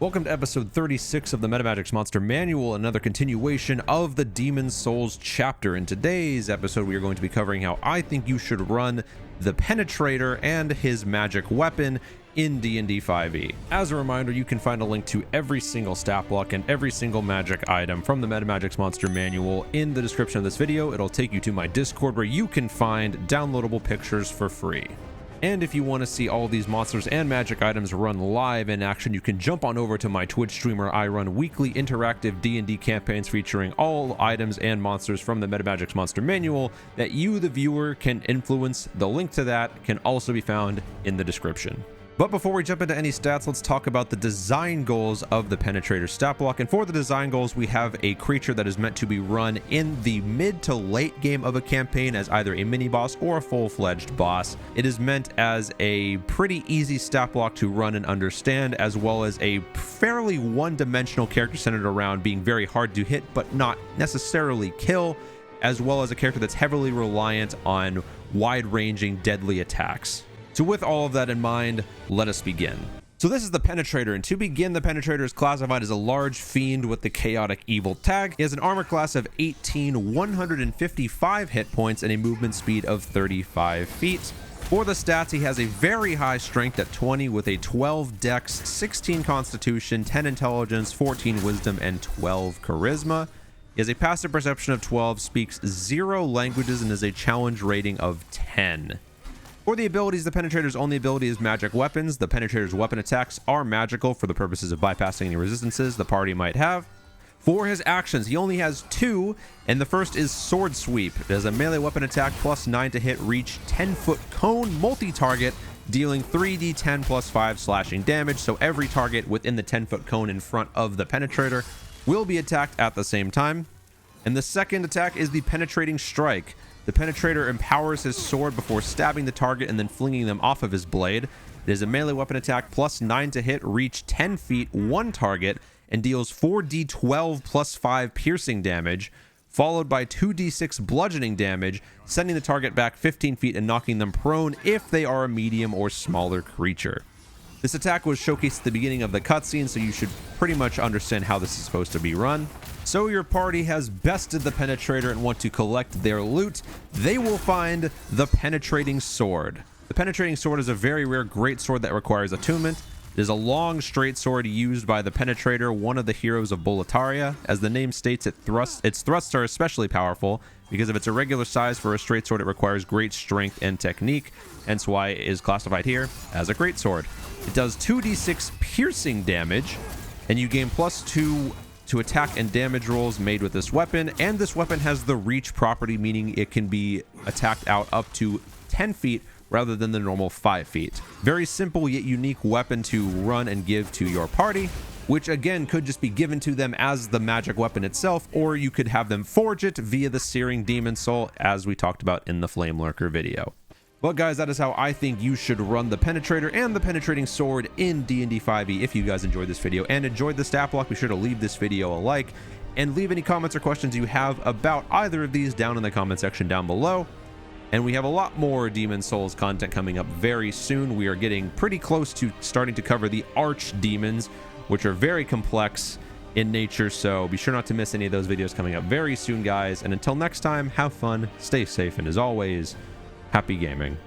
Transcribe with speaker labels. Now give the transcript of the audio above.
Speaker 1: Welcome to episode 36 of the Metamagix Monster Manual, another continuation of the Demon Souls chapter. In today's episode, we are going to be covering how I think you should run the Penetrator and his magic weapon in DnD 5e. As a reminder, you can find a link to every single stat block and every single magic item from the Metamagix Monster Manual in the description of this video. It'll take you to my Discord where you can find downloadable pictures for free. And if you want to see all these monsters and magic items run live in action, you can jump on over to my Twitch stream where I run weekly interactive D&D campaigns featuring all items and monsters from the Metamagix Monster Manual that you, the viewer, can influence. The link to that can also be found in the description. But before we jump into any stats, let's talk about the design goals of the Penetrator stat block. And for the design goals, we have a creature that is meant to be run in the mid to late game of a campaign as either a mini boss or a full-fledged boss. It is meant as a pretty easy stat block to run and understand, as well as a fairly one-dimensional character centered around being very hard to hit but not necessarily kill, as well as a character that's heavily reliant on wide-ranging deadly attacks. So with all of that in mind, let us begin. So this is the Penetrator, and to begin, the Penetrator is classified as a large fiend with the chaotic evil tag. He has an armor class of 18, 155 hit points, and a movement speed of 35 feet. For the stats, he has a very high strength at 20 with a 12 dex, 16 constitution, 10 intelligence, 14 wisdom, and 12 charisma. He has a passive perception of 12, speaks 0 languages, and has a challenge rating of 10. For the abilities, the Penetrator's only ability is magic weapons. The Penetrator's weapon attacks are magical for the purposes of bypassing any resistances the party might have. For his actions, he only has 2, and the first is Sword Sweep. It has a melee weapon attack plus 9 to hit, reach, 10-foot cone, multi-target, dealing 3d10 plus 5 slashing damage, so every target within the 10-foot cone in front of the Penetrator will be attacked at the same time. And the second attack is the Penetrating Strike. The Penetrator empowers his sword before stabbing the target and then flinging them off of his blade. It is a melee weapon attack plus 9 to hit, reach 10 feet, 1 target, and deals 4d12 plus 5 piercing damage, followed by 2d6 bludgeoning damage, sending the target back 15 feet and knocking them prone if they are a medium or smaller creature. This attack was showcased at the beginning of the cutscene, so you should pretty much understand how this is supposed to be run. So your party has bested the Penetrator and want to collect their loot. They will find the Penetrating Sword. The Penetrating Sword is a very rare great sword that requires attunement. It is a long straight sword used by the Penetrator, one of the heroes of Boletaria. As the name states, its thrusts are especially powerful because of its irregular size. For a straight sword, it requires great strength and technique, hence why it is classified here as a great sword. It does 2d6 piercing damage, and you gain +2 to attack and damage rolls made with this weapon, and this weapon has the reach property, meaning it can be attacked out up to 10 feet rather than the normal 5 feet. Very simple yet unique weapon to run and give to your party, which again could just be given to them as the magic weapon itself, or you could have them forge it via the Searing Demon Soul, as we talked about in the Flame Lurker video. But guys, that is how I think you should run the Penetrator and the Penetrating Sword in DnD 5e. If you guys enjoyed this video and enjoyed the stat block, be sure to leave this video a like and leave any comments or questions you have about either of these down in the comment section down below. And we have a lot more Demon Souls content coming up very soon. We are getting pretty close to starting to cover the Archdemons, which are very complex in nature, so be sure not to miss any of those videos coming up very soon, guys. And until next time, have fun, stay safe, and as always, happy gaming.